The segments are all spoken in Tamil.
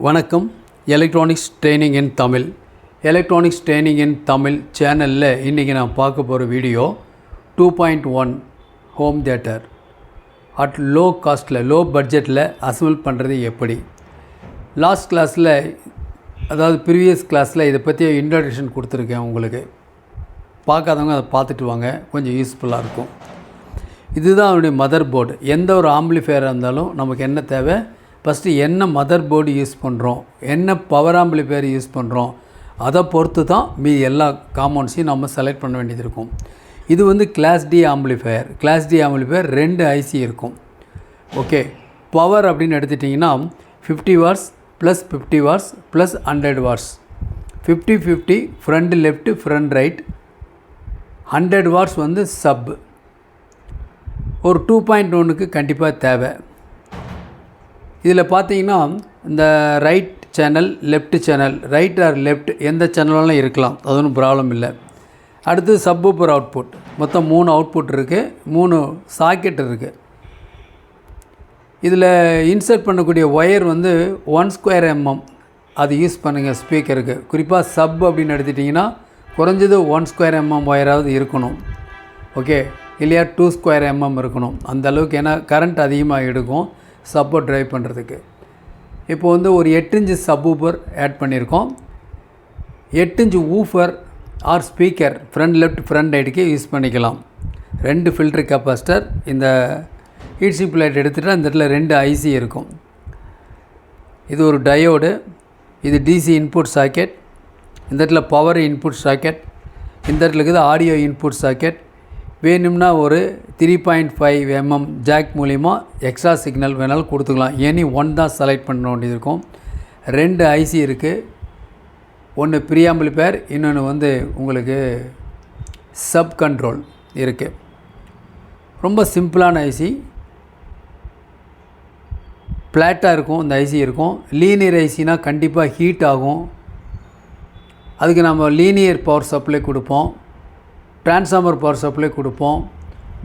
வணக்கம். எலக்ட்ரானிக்ஸ் ட்ரைனிங் இன் தமிழ் சேனலில் இன்றைக்கி நான் பார்க்க போகிற video 2.1 home theatre at low காஸ்ட்டில் லோ பட்ஜெட்டில் அசம்பிள் பண்ணுறது எப்படி. லாஸ்ட் கிளாஸில் அதாவது ப்ரீவியஸ் கிளாஸில் இதை பற்றி இன்ட்ரடக்ஷன் கொடுத்துருக்கேன். உங்களுக்கு பார்க்காதவங்க அதை பார்த்துட்டு வாங்க, கொஞ்சம் யூஸ்ஃபுல்லாக இருக்கும். இதுதான் அவனுடைய மதர் போர்டு. எந்த ஒரு ஆம்பிளிஃபையராக இருந்தாலும் நமக்கு என்ன தேவை, ஃபஸ்ட்டு என்ன மதர் போர்டு யூஸ் பண்ணுறோம், என்ன பவர் ஆம்பிளிஃபையர் யூஸ் பண்ணுறோம், அதை பொறுத்து தான் மீதி எல்லா காம்பவுண்ட்ஸையும் நம்ம செலக்ட் பண்ண வேண்டியது இருக்கும். இது வந்து class D amplifier. Class D amplifier 2 IC இருக்கும். ஓகே, பவர் அப்படின்னு எடுத்துட்டிங்கன்னா 50 watts plus 50 watts plus 100 watts, 50-50 front left front right. 100 watts வந்து சப். ஒரு 2.1க்கு கண்டிப்பாக தேவை. இதில் பார்த்தீங்கன்னா இந்த right channel left channel, right or left எந்த சேனலும் இருக்கலாம், அது ஒன்றும் ப்ராப்ளம் இல்லை. அடுத்து சப்வூஃபர் அவுட்புட். மொத்தம் 3 அவுட்புட் இருக்குது, 3 சாக்கெட் இருக்குது. இதில் இன்சர்ட் பண்ணக்கூடிய ஒயர் வந்து 1² mm அது யூஸ் பண்ணுங்கள் ஸ்பீக்கருக்கு. குறிப்பாக சப் அப்படின்னு எடுத்துட்டிங்கன்னா குறைஞ்சது 1² mm ஒயராவது இருக்கணும். ஓகே, இல்லையா 2² mm இருக்கணும். அந்த அளவுக்கு, ஏன்னா கரண்ட் அதிகமாக எடுக்கும் சப்பை ட்ரைவ் பண்ணுறதுக்கு. இப்போ வந்து ஒரு 8 இன்ச் சப்வூஃபர் ஆட் பண்ணியிருக்கோம். 8 inch woofer or speaker front left front ரைட்டுக்கு யூஸ் பண்ணிக்கலாம். 2 ஃபில்டர் கெப்பாசிட்டர். இந்த ஹீட்ஸிங் பிளேட் எடுத்துகிட்டு இந்த இடத்துல 2 ஐசி இருக்கும். இது ஒரு டயோடு. இது டிசி இன்புட் சாக்கெட். இந்த இடத்துல பவர் இன்புட் சாக்கெட். இந்த இடத்துல இருக்குது ஆடியோ இன்புட் சாக்கெட். வேணும்னா ஒரு 3.5 mm ஜாக் மூலிமா எக்ஸ்ட்ரா சிக்னல் வேணாலும் கொடுத்துக்கலாம். எனி ஒன் தான் செலக்ட் பண்ண வேண்டியது இருக்கும். 2 ஐசி இருக்குது. ஒன்று ப்ரீ ஆம்பிளிஃபையர், இன்னொன்று வந்து உங்களுக்கு சப் கண்ட்ரோல் இருக்குது. ரொம்ப சிம்பிளான ஐசி, ஃப்ளாட்டாக இருக்கும். இந்த ஐசி இருக்கும். லீனியர் ஐசினா கண்டிப்பாக ஹீட் ஆகும். அதுக்கு நம்ம லீனியர் பவர் சப்ளை கொடுப்போம், ட்ரான்ஸ்ஃபார்மர் பவர் சப்ளை கொடுப்போம்.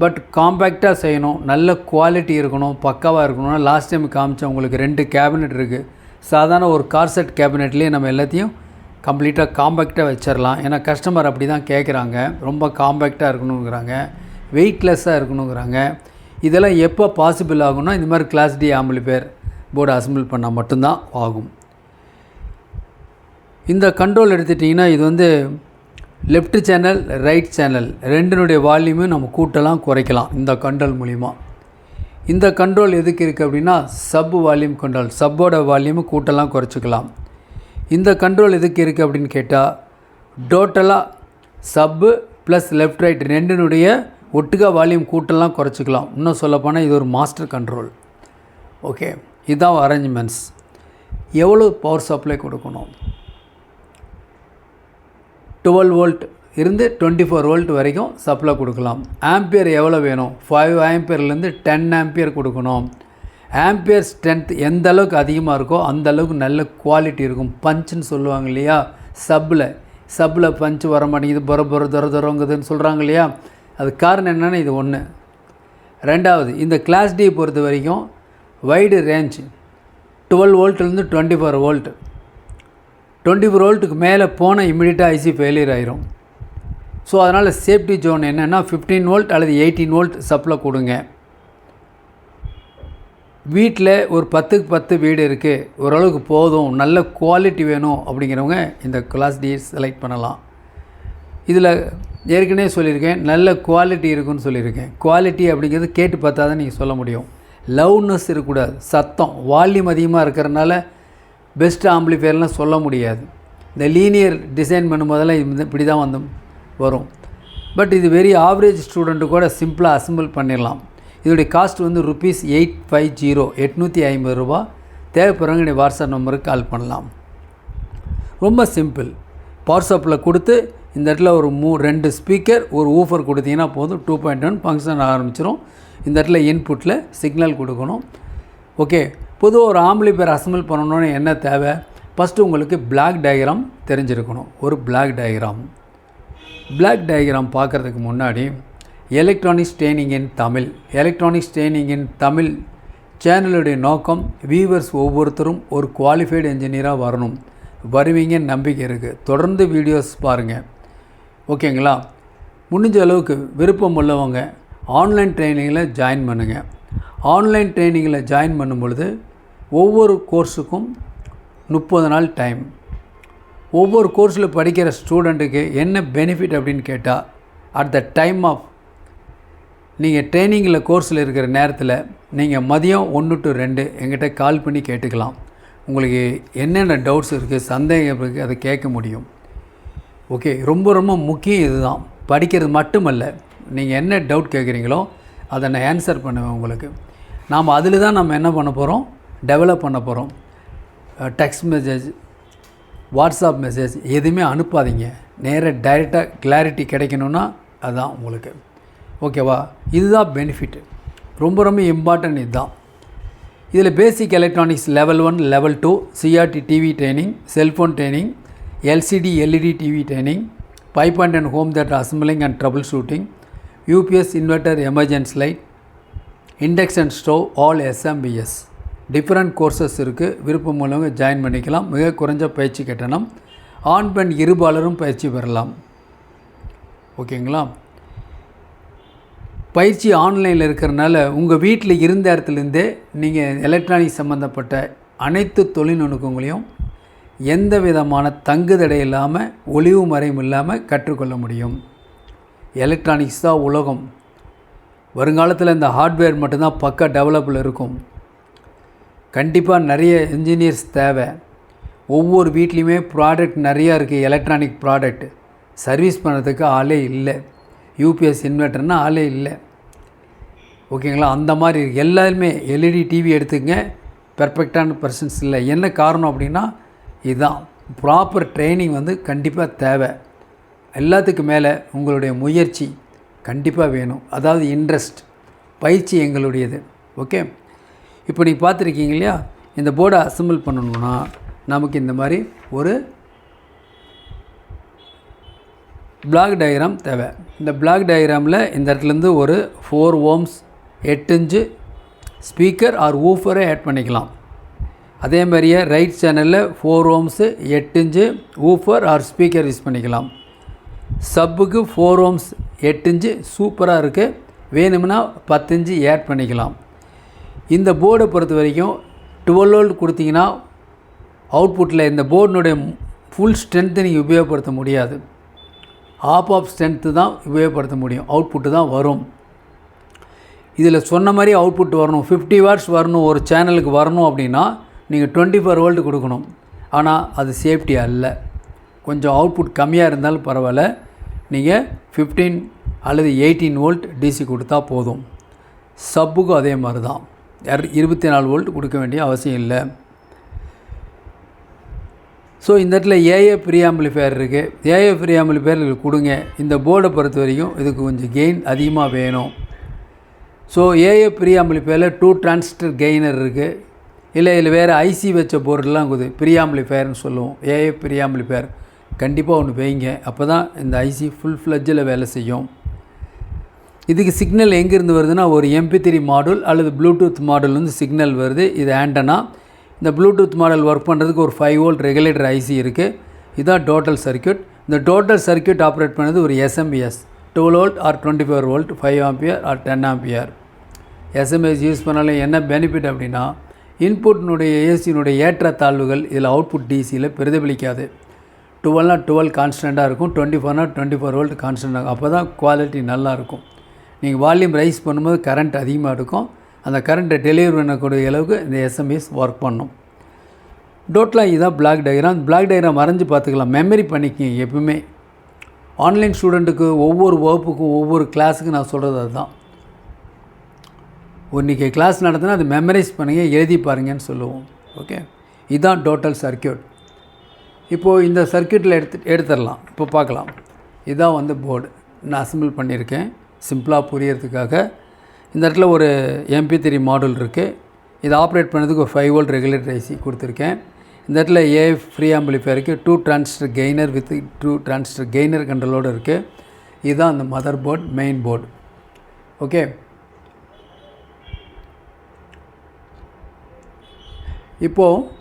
பட் காம்பேக்டாக செய்யணும், நல்ல குவாலிட்டி இருக்கணும், பக்காவாக இருக்கணும்னா லாஸ்ட் டைம் காமிச்சேன் உங்களுக்கு 2 கேபினெட் இருக்குது. சாதாரண ஒரு கார்செட் கேபினெட்லேயே நம்ம எல்லாத்தையும் கம்ப்ளீட்டாக காம்பேக்டாக வச்சிடலாம். ஏன்னா கஸ்டமர் அப்படி தான் கேட்குறாங்க, ரொம்ப காம்பேக்டாக இருக்கணுங்கிறாங்க, வெயிட்லெஸ்ஸாக இருக்கணுங்கிறாங்க. இதெல்லாம் எப்போ பாசிபிள் ஆகும்னா இந்த மாதிரி class D amplifier board assemble பண்ணால் மட்டும்தான் ஆகும். இந்த கண்ட்ரோல் எடுத்துட்டிங்கன்னா இது வந்து லெஃப்ட் சேனல் ரைட் சேனல் ரெண்டினுடைய வால்யூமையும் நம்ம கூட்டலாம் குறைக்கலாம் இந்த கண்ட்ரோல் மூலிமா. இந்த கண்ட்ரோல் எதுக்கு இருக்குது அப்படின்னா சப் வால்யூம் கண்ட்ரோல். சப்போட வால்யூமை கூட்டலாம் குறைச்சிக்கலாம். இந்த கண்ட்ரோல் எதுக்கு இருக்குது அப்படின்னு கேட்டால் டோட்டலாக சப்பு ப்ளஸ் லெஃப்ட் ரைட் ரெண்டினுடைய ஒட்டுக்கா வால்யூம் கூட்டலாம் குறைச்சிக்கலாம். இன்னும் சொல்லப்போனால் இது ஒரு மாஸ்டர் கண்ட்ரோல். ஓகே, இதுதான் அரேஞ்ச்மெண்ட்ஸ். எவ்வளோ பவர் சப்ளை கொடுக்கணும், 12 வோல்ட் இருந்து 24 வோல்ட் வரைக்கும் சப்ளை கொடுக்கலாம். ஆம்பியர் எவ்வளோ வேணும், 5 ஆம்பியர்லேருந்து 10 ஆம்பியர் கொடுக்கணும். ஆம்பியர் ஸ்ட்ரென்த் எந்த அளவுக்கு அதிகமாக இருக்கோ அந்த அளவுக்கு நல்ல குவாலிட்டி இருக்கும். பஞ்சுன்னு சொல்லுவாங்க இல்லையா, சப்பில் பஞ்சு வர மாட்டேங்குது, துரங்குதுன்னு சொல்கிறாங்க இல்லையா. அது காரணம் என்னென்னா இது ஒன்று. ரெண்டாவது, இந்த கிளாஸ் டி பொறுத்த வரைக்கும் வைடு ரேஞ்ச் 12 வோல்ட்லேருந்து 24 வோல்ட். 24 வோல்ட்டுக்கு மேலே போனால் இம்மிடியட்டாக ஐசி ஃபெயிலியர் ஆயிரும். ஸோ அதனால் சேஃப்டி ஜோன் என்னென்னா 15 வோல்ட் அல்லது 18 வோல்ட் சப்ளை கொடுங்க. வீட்டில் ஒரு 10க்கு 10 வீடு இருக்குது, ஓரளவுக்கு போதும், நல்ல குவாலிட்டி வேணும் அப்படிங்கிறவங்க இந்த கிளாஸ் டி செலக்ட் பண்ணலாம். இதில் ஏற்கனவே சொல்லியிருக்கேன், நல்ல குவாலிட்டி இருக்குன்னு சொல்லியிருக்கேன். குவாலிட்டி அப்படிங்கிறது கேட்டு பார்த்தா தான் நீங்கள் சொல்ல முடியும். லவுட்னஸ் இருக்கக்கூடாது, சத்தம் வால்யூம் அதிகமாக இருக்கிறதுனால பெஸ்ட் ஆம்பிளிஃபையர்லாம் சொல்ல முடியாது. இந்த லீனியர் டிசைன் பண்ணும்போதெல்லாம் இப்படி தான் வரும். பட் இது வெரி ஆவரேஜ் ஸ்டூடெண்ட்டு கூட சிம்பிளாக அசம்பிள் பண்ணிடலாம். இதோடைய காஸ்ட் வந்து ₹850, 850 ரூபா. தேவைப்படுறவங்க என்னுடைய வாட்ஸ்அப் நம்பருக்கு கால் பண்ணலாம். ரொம்ப சிம்பிள். பவர் சப்ளை கொடுத்து இந்த இடத்துல ஒரு 2 ஸ்பீக்கர் ஒரு ஊஃபர் கொடுத்தீங்கன்னா போதும், 2.1 ஃபங்க்ஷன் ஆரம்பிச்சிடும். இந்த இடத்துல இன்புட்டில் சிக்னல் கொடுக்கணும். ஓகே, பொதுவாக ஒரு ஆம்பிளிஃபையர் அசம்பிள் பண்ணணுன்னு என்ன தேவை, ஃபஸ்ட்டு உங்களுக்கு பிளாக் டயக்ராம் தெரிஞ்சிருக்கணும். ஒரு பிளாக் டயக்ராம் பார்க்குறதுக்கு முன்னாடி எலக்ட்ரானிக்ஸ் ட்ரைனிங் இன் தமிழ் சேனலுடைய நோக்கம் வியூவர்ஸ் ஒவ்வொருத்தரும் ஒரு குவாலிஃபைடு என்ஜினியராக வரணும், வருவீங்கன்னு நம்பிக்கை இருக்குது. தொடர்ந்து வீடியோஸ் பாருங்கள், ஓகேங்களா? முடிஞ்ச அளவுக்கு விருப்பம் உள்ளவங்க ஆன்லைன் ட்ரைனிங்கில் ஜாயின் பண்ணுங்கள். ஆன்லைன் ட்ரைனிங்கில் ஜாயின் பண்ணும் பொழுது ஒவ்வொரு கோர்ஸுக்கும் 30 நாள் டைம். ஒவ்வொரு கோர்ஸில் படிக்கிற ஸ்டூடெண்ட்டுக்கு என்ன பெனிஃபிட் அப்படின்னு கேட்டால், அட் த டைம் ஆஃப் நீங்கள் ட்ரைனிங்கில் கோர்ஸில் இருக்கிற நேரத்தில் நீங்கள் மதியம் 1 to 2 எங்கிட்ட கால் பண்ணி கேட்டுக்கலாம். உங்களுக்கு என்னென்ன டவுட்ஸ் இருக்குது, சந்தேகம் இருக்குது, அதை கேட்க முடியும். ஓகே, ரொம்ப ரொம்ப முக்கியம் இதுதான். படிக்கிறது மட்டுமல்ல, நீங்கள் என்ன டவுட் கேட்குறீங்களோ அதை நான் ஆன்சர் பண்ணுவேன் உங்களுக்கு. நாம் அதில் தான் நம்ம என்ன பண்ண போகிறோம், டெவலப் பண்ண போகிறோம். டெக்ஸ்ட் மெசேஜ், வாட்ஸ்அப் மெசேஜ் எதுவுமே அனுப்பாதீங்க. நேராக டைரெக்டாக கிளாரிட்டி கிடைக்கணுன்னா அதுதான் உங்களுக்கு, ஓகேவா? இதுதான் பெனிஃபிட், ரொம்ப ரொம்ப இம்பார்ட்டன்ட் இதுதான். இதில் basic electronics level 1, level 2, CRT TV training, cellphone training, LCD LED TV training, pipe and home theater assembling and troubleshooting, UPS inverter emergency light, induction stove, all SMPS different courses இருக்குது. விருப்பம் மூலமாக ஜாயின் பண்ணிக்கலாம். மிக குறைஞ்ச பயிற்சி கட்டணம். ஆண் பெண் இருபாலரும் பயிற்சி பெறலாம், ஓகேங்களா? பயிற்சி ஆன்லைனில் இருக்கிறனால உங்கள் வீட்டில் இருந்த இடத்துலேருந்தே நீங்கள் எலக்ட்ரானிக்ஸ் சம்மந்தப்பட்ட அனைத்து தொழில்நுட்பங்களையும் எந்த விதமான தங்குதடை இல்லாமல், ஒளிவு மறையும் இல்லாமல் கற்றுக்கொள்ள முடியும். எலக்ட்ரானிக்ஸ் தான் உலகம். வருங்காலத்தில் இந்த ஹார்ட்வேர் மட்டும்தான் பக்கா டெவலப்பில் இருக்கும். கண்டிப்பாக நிறைய இன்ஜினியர்ஸ் தேவை. ஒவ்வொரு வீட்லேயுமே ப்ராடக்ட் நிறையா இருக்குது. எலக்ட்ரானிக் ப்ராடக்ட் சர்வீஸ் பண்ணுறதுக்கு ஆளே இல்லை. யூபிஎஸ் இன்வெர்ட்டர்னால் ஆளே இல்லை, ஓகேங்களா? அந்த மாதிரி எல்லாருமே எல்இடி டிவி எடுத்துங்க, பெர்ஃபெக்டான பர்சன்ஸ் இல்லை. என்ன காரணம் அப்படின்னா இதுதான், ப்ராப்பர் ட்ரைனிங் வந்து கண்டிப்பாக தேவை. எல்லாத்துக்கு மேலே உங்களுடைய முயற்சி கண்டிப்பாக வேணும். அதாவது இன்ட்ரெஸ்ட், பயிற்சி எங்களுடையது. ஓகே, இப்போ நீங்கள் பார்த்துருக்கீங்க இல்லையா, இந்த போர்டை அசம்பிள் பண்ணணுன்னா நமக்கு இந்த மாதிரி ஒரு பிளாக் டயக்ராம் தேவை. இந்த பிளாக் டயக்ராமில் இந்த இடத்துலேருந்து ஒரு 4 ohms 8 inch ஸ்பீக்கர் ஆர் ஊஃபரை ஆட் பண்ணிக்கலாம். அதே மாதிரியே ரைட் சேனலில் 4 ohms 8 inch woofer or speaker use பண்ணிக்கலாம். சப்புக்கு 4 ohms 8 inch சூப்பராக இருக்குது. வேணும்னா 10 inch ஆட் பண்ணிக்கலாம். இந்த போர்டை பொறுத்த வரைக்கும் 12 volt கொடுத்தீங்கன்னா அவுட்புட்டில் இந்த போர்டினுடைய ஃபுல் ஸ்ட்ரென்த்து நீங்கள் உபயோகப்படுத்த முடியாது. ஆஃப் ஸ்ட்ரென்த்து தான் உபயோகப்படுத்த முடியும். அவுட்புட்டு தான் வரும். இதில் சொன்ன மாதிரி அவுட்புட் வரணும், 50 watts வரணும், ஒரு சேனலுக்கு வரணும் அப்படின்னா நீங்கள் 24 volt கொடுக்கணும். ஆனால் அது சேஃப்டி அல்ல. கொஞ்சம் அவுட்புட் கம்மியாக இருந்தாலும் பரவாயில்ல, நீங்கள் 15 அல்லது 18 volt டிசி கொடுத்தா போதும். சப்புக்கும் அதே மாதிரி தான், 24 volt கொடுக்க வேண்டிய அவசியம் இல்லை. ஸோ இந்த இடத்துல ஏஏ ப்ரீ ஆம்பிளிஃபையர் இருக்குது. ஏஏ ப்ரீ ஆம்பிளிஃபையர் கொடுங்க. இந்த போர்டை பொறுத்த வரைக்கும் இதுக்கு கொஞ்சம் கெயின் அதிகமாக வேணும். ஸோ ஏஏ ப்ரீ ஆம்பிளிஃபையரில் 2 டிரான்சிஸ்டர் கெய்னர் இருக்குது. இல்லை இதில் வேறு ஐசி வச்ச போர்டெலாம் இருக்குது, ப்ரீ ஆம்பிளிஃபையர்னு சொல்லுவோம். ஏஏ ப்ரீ ஆம்பிளிஃபையர் கண்டிப்பாக ஒன்று வைங்க. அப்போ தான் இந்த ஐசி ஃபுல் ஃப்ளெட்ஜில் வேலை செய்யும். இதுக்கு சிக்னல் எங்கேருந்து வருதுன்னா, ஒரு MP3 மாடல் அல்லது ப்ளூடூத் மாடல் வந்து சிக்னல் வருது. இது ஆண்டனா. இந்த ப்ளூடூத் மாடல் ஒர்க் பண்ணுறதுக்கு ஒரு 5 volt ரெகுலேட்டர் ஐசி இருக்குது. இதுதான் டோட்டல் சர்க்யூட். இந்த டோட்டல் சர்க்யூட் ஆப்ரேட் பண்ணது ஒரு SMPS 12 volt or 24 volt, 5 ampere or 10 ampere. SMPS use பண்ணாலும் என்ன பெனிஃபிட் அப்படின்னா, இன்புட்னுடைய ஏசியினுடைய ஏற்றத்தாழ்வுகள் இதில் அவுட்புட் டிசியில் பிரதிபலிக்காது. 12 12 கான்ஸ்டண்ட்டாக இருக்கும், 24 24 volt கான்ஸ்டண்ட்டாக இருக்கும். அப்போ தான் குவாலிட்டி நல்லாயிருக்கும். நீங்கள் வால்யூம் ரைஸ் பண்ணும்போது கரண்ட் அதிகமாக இருக்கும். அந்த கரண்ட்டை டெலிவரி பண்ணக்கூடிய அளவுக்கு இந்த எஸ்எம்பிஎஸ் ஒர்க் பண்ணும். டோட்டலாக இதுதான் பிளாக் டயக்ராம். பிளாக் டயக்ராம் வரைஞ்சி பார்த்துக்கலாம், மெமரி பண்ணிக்கிங்க. எப்பவுமே ஆன்லைன் ஸ்டூடெண்ட்டுக்கு ஒவ்வொரு வகுப்புக்கும் ஒவ்வொரு கிளாஸுக்கு நான் சொல்கிறது அதுதான். இன்றைக்கி கிளாஸ் நடத்தினா அது மெமரைஸ் பண்ணுங்க, எழுதி பாருங்கன்னு சொல்லுவோம். ஓகே, இதுதான் டோட்டல் சர்க்யூட். இப்போது இந்த சர்க்யூட்டில் எடுத்துடலாம். இப்போ பார்க்கலாம். இதுதான் வந்து போர்டு நான் அசம்பிள் பண்ணியிருக்கேன் சிம்பிளாக புரியறதுக்காக. இந்த இடத்துல ஒரு MP3 மாடல் இருக்குது. இதை ஆப்ரேட் பண்ணதுக்கு ஒரு 5 volt ரெகுலேட்டர் ஐசி கொடுத்துருக்கேன். இந்த இடத்துல ஏ ஃப்ரீ ஆம்பிளிஃபையருக்கு 2 transistor gainer with 2 transistor gainer கண்ட்ரோலோடு இருக்குது. இதுதான் அந்த mother board, main board. Okay, இப்போது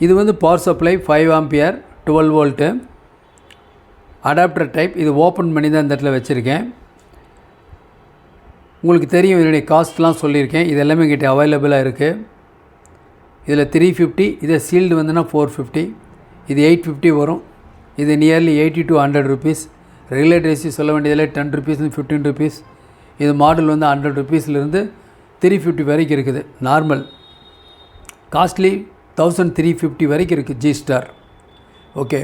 இது வந்து power supply 5 ampere 12 volt adapter type. இது ஓப்பன் பண்ணி தான் இந்த இடத்துல வச்சுருக்கேன். உங்களுக்கு தெரியும் இதனுடைய காஸ்ட்லாம் சொல்லியிருக்கேன். இது எல்லாமே கிட்ட அவைலபிளாக இருக்குது. இதில் 350, இதை சீல்டு வந்துன்னா 450, இது 850 வரும். இது nearly 80 to 100 rupees. Regulate AC சொல்ல வேண்டியதில் 10 rupees 15 rupees. இது மாடல் வந்து 100 rupeesலேருந்து 350 வரைக்கும் இருக்குது. நார்மல் காஸ்ட்லி 1350 வரைக்கும் இருக்குது ஜி ஸ்டார். ஓகே,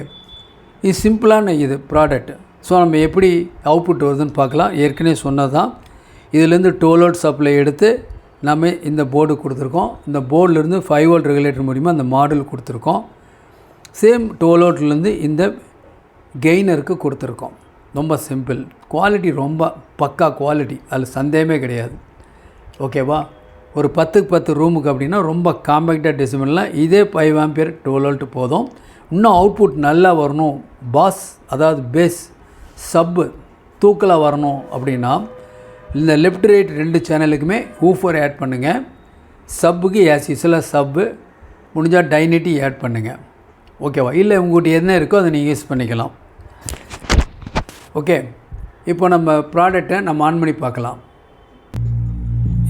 இது சிம்பிளான இது ப்ராடக்ட். ஸோ நம்ம எப்படி அவுட்புட் வருதுன்னு பார்க்கலாம். ஏற்கனவே சொன்னது தான். இதிலேருந்து 12 வோல்ட் சப்ளை எடுத்து நம்ம இந்த போர்டு கொடுத்துருக்கோம். இந்த போர்டிலேருந்து 5 வோல்ட் ரெகுலேட்டர் மூலிமா அந்த மாடல் கொடுத்துருக்கோம். சேம் 12 வோல்ட்லேருந்து இந்த கெய்னருக்கு கொடுத்துருக்கோம். ரொம்ப சிம்பிள். குவாலிட்டி ரொம்ப பக்கா குவாலிட்டி, அதில் சந்தேகமே கிடையாது. ஓகேவா? ஒரு 10க்கு 10 ரூமுக்கு அப்படின்னா ரொம்ப காம்பேக்டாக டெசிமல்லாம் இதே 5 ஆம்பியர் 12 வோல்ட் போதும். இன்னும் அவுட்புட் நல்லா வரணும், பாஸ் அதாவது பேஸ் சப்பு தூக்கலாக வரணும் அப்படின்னா இந்த லெஃப்ட் ரைட் 2 சேனலுக்குமே ஊஃபர் ஆட் பண்ணுங்கள். சப்புக்கு ஆஸ் யூஸ்வலாக சப்பு முடிஞ்சால் டைனிட்டி ஆட் பண்ணுங்கள். ஓகேவா? இல்லை உங்கள்கிட்ட என்ன இருக்கோ அதை நீங்கள் யூஸ் பண்ணிக்கலாம். ஓகே, இப்போ நம்ம ப்ராடக்டை நம்ம ஆன் பண்ணி பார்க்கலாம்.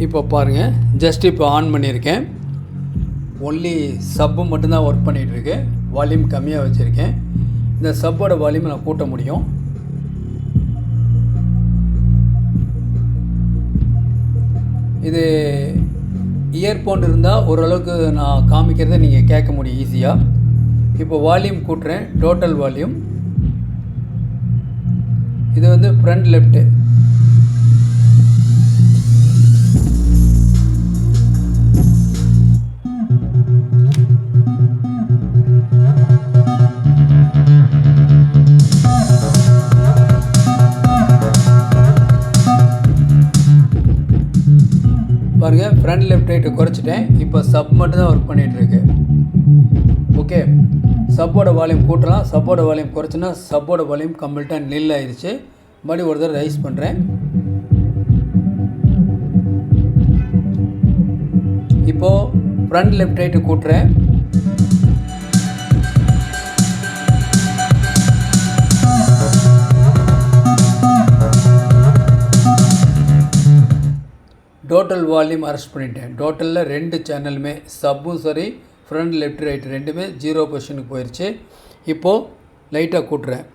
இப்போ பாருங்கள், ஜஸ்ட் இப்போ ஆன் பண்ணியிருக்கேன். ஒன்லி சப்பு மட்டும்தான் ஒர்க் பண்ணிகிட்ருக்கு. வால்யூம் கம்மியாக வச்சுருக்கேன். இந்த சப்போட வால்யூம் நான் கூட்ட முடியும். இது இயர்ஃபோன் இருந்தால் ஓரளவுக்கு நான் காமிக்கிறத நீங்கள் கேட்க முடியும் ஈஸியாக. இப்போ வால்யூம் கூட்டுறேன். டோட்டல் வால்யூம் இது வந்து ஃப்ரண்ட் லெஃப்ட்டு. பாருங்கள், ஃப்ரண்ட் லெஃப்ட் ரைட்டு குறைச்சிட்டேன். இப்போ சப் மட்டும் தான் ஒர்க் பண்ணிகிட்ருக்கு. ஓகே, சப்போட வால்யூம் கூட்டலாம். சப்போட வால்யூம் குறைச்சினா சப்போட வால்யூம் கம்ப்ளீட்டாக நில் ஆயிடுச்சு. மறுபடியும் ஒரு தடவை ரைஸ் பண்ணுறேன். இப்போது ஃப்ரண்ட் லெஃப்ட் ரைட்டு கூட்டுறேன். டோட்டல் வால்யூம் அரெஸ்ட் பண்ணிட்டேன். டோட்டலில் 2 சேனலுமே சப்பும் சரி ஃப்ரண்ட் லெஃப்ட் ரைட் ரெண்டுமே 0 பொசிஷனுக்கு போயிடுச்சு. இப்போது லைட்டாக கூட்டுறேன்.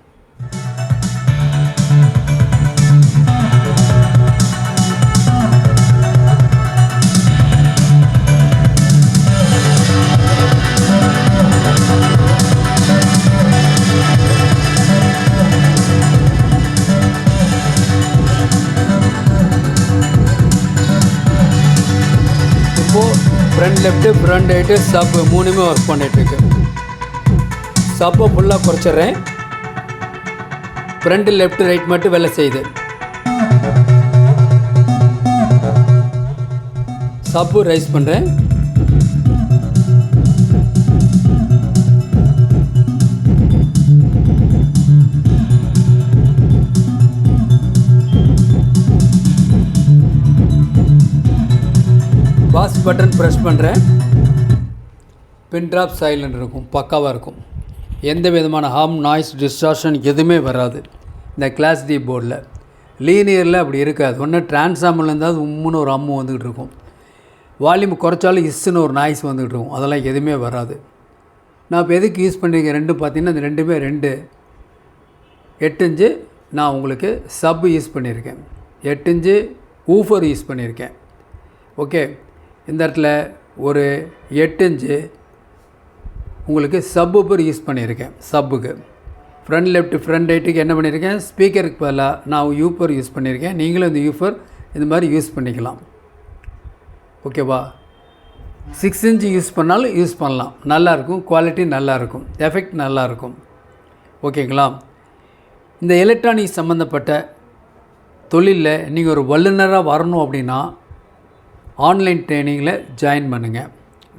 Front left front right sub 3மே ஒர்க் பண்ணிகிட்ருக்கு. சப்பை ஃபுல்லாக குறைச்சிட்றேன். ஃப்ரண்ட் லெஃப்ட் ரைட் மட்டும் வேலை செய்யுது. சப்பு ரைஸ் பண்ணுறேன். பாஸ் பட்டன் ப்ரெஸ் பண்ணுறேன். பின் ட்ராப் சைலண்ட் இருக்கும், பக்காவாக இருக்கும். எந்த விதமான ஹார்ம் நாய்ஸ் டிஸ்டார்ஷன் எதுவுமே வராது இந்த கிளாஸ் டி போர்டில். லீனியரில் அப்படி இருக்காது. ஒன்று டிரான்ஸ்ஃபார்மரில் இருந்தால் அது உம்முன்னு ஒரு அம்மு வந்துக்கிட்டு இருக்கும். வால்யூம் குறைச்சாலும் இஸ்ஸுன்னு ஒரு நாய்ஸ் வந்துக்கிட்டு இருக்கும். அதெல்லாம் எதுவுமே வராது. நான் இப்போ எதுக்கு யூஸ் பண்ணியிருக்கேன் ரெண்டு பார்த்தீங்கன்னா, இந்த ரெண்டுமே 8 இன்ச்சு நான் உங்களுக்கு சப் யூஸ் பண்ணியிருக்கேன். 8 இன்ச்சு ஊஃபர் யூஸ் பண்ணியிருக்கேன். ஓகே, இந்த இடத்துல ஒரு 8 இன்ச்சு உங்களுக்கு சப் ஊஃபர் யூஸ் பண்ணியிருக்கேன். சப்புக்கு ஃப்ரண்ட் லெஃப்ட் ஃப்ரண்ட் ரைட்டுக்கு என்ன பண்ணியிருக்கேன், ஸ்பீக்கருக்கு பதிலாக நான் யூஃபர் யூஸ் பண்ணியிருக்கேன். நீங்களும் இந்த யூஃபர் இந்த மாதிரி யூஸ் பண்ணிக்கலாம். ஓகேவா? 6 இன்ச்சு யூஸ் பண்ணாலும் யூஸ் பண்ணலாம். நல்லாயிருக்கும், குவாலிட்டி நல்லாயிருக்கும், எஃபெக்ட் நல்லாயிருக்கும். ஓகேங்களா? இந்த எலக்ட்ரானிக் சம்மந்தப்பட்ட தொழிலில் நீங்கள் ஒரு வல்லுநராக வரணும் அப்படின்னா ஆன்லைன் ட்ரைனிங்கில் ஜாயின் பண்ணுங்கள்.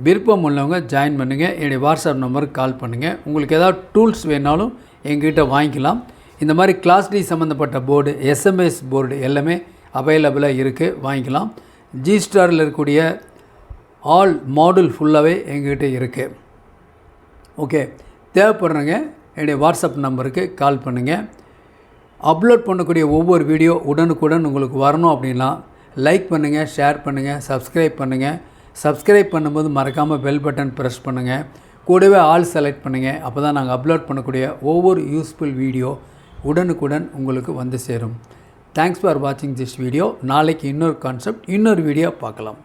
விருப்பம் உள்ளவங்க ஜாயின் பண்ணுங்கள். என்னுடைய வாட்ஸ்அப் நம்பருக்கு கால் பண்ணுங்கள். உங்களுக்கு ஏதாவது டூல்ஸ் வேணாலும் எங்ககிட்ட வாங்கிக்கலாம். இந்த மாதிரி கிளாஸ் டி சம்மந்தப்பட்ட போர்டு, எஸ்எம்எஸ் போர்டு எல்லாமே அவைலபிளாக இருக்குது, வாங்கிக்கலாம். ஜி ஸ்டாரில் இருக்கக்கூடிய ஆல் மாடல் ஃபுல்லாகவே எங்ககிட்ட இருக்குது. ஓகே, தேவைப்படுறவங்க என்னுடைய வாட்ஸ்அப் நம்பருக்கு கால் பண்ணுங்கள். அப்லோட் பண்ணக்கூடிய ஒவ்வொரு வீடியோ உடனுக்குடன் உங்களுக்கு வரணும் அப்படின்னா லைக் பண்ணுங்கள், ஷேர் பண்ணுங்கள், சப்ஸ்கிரைப் பண்ணுங்கள். சப்ஸ்கிரைப் பண்ணும்போது மறக்காமல் பெல் பட்டன் ப்ரெஸ் பண்ணுங்கள். கூடவே ஆல் செலக்ட் பண்ணுங்கள். அப்போ தான் நாங்கள் அப்லோட் பண்ணக்கூடிய ஒவ்வொரு யூஸ்ஃபுல் வீடியோ உடனுக்குடன் உங்களுக்கு வந்து சேரும். தேங்க்ஸ் ஃபார் வாட்சிங் திஸ் வீடியோ. நாளைக்கு இன்னொரு கான்செப்ட், இன்னொரு வீடியோ பார்க்கலாம்.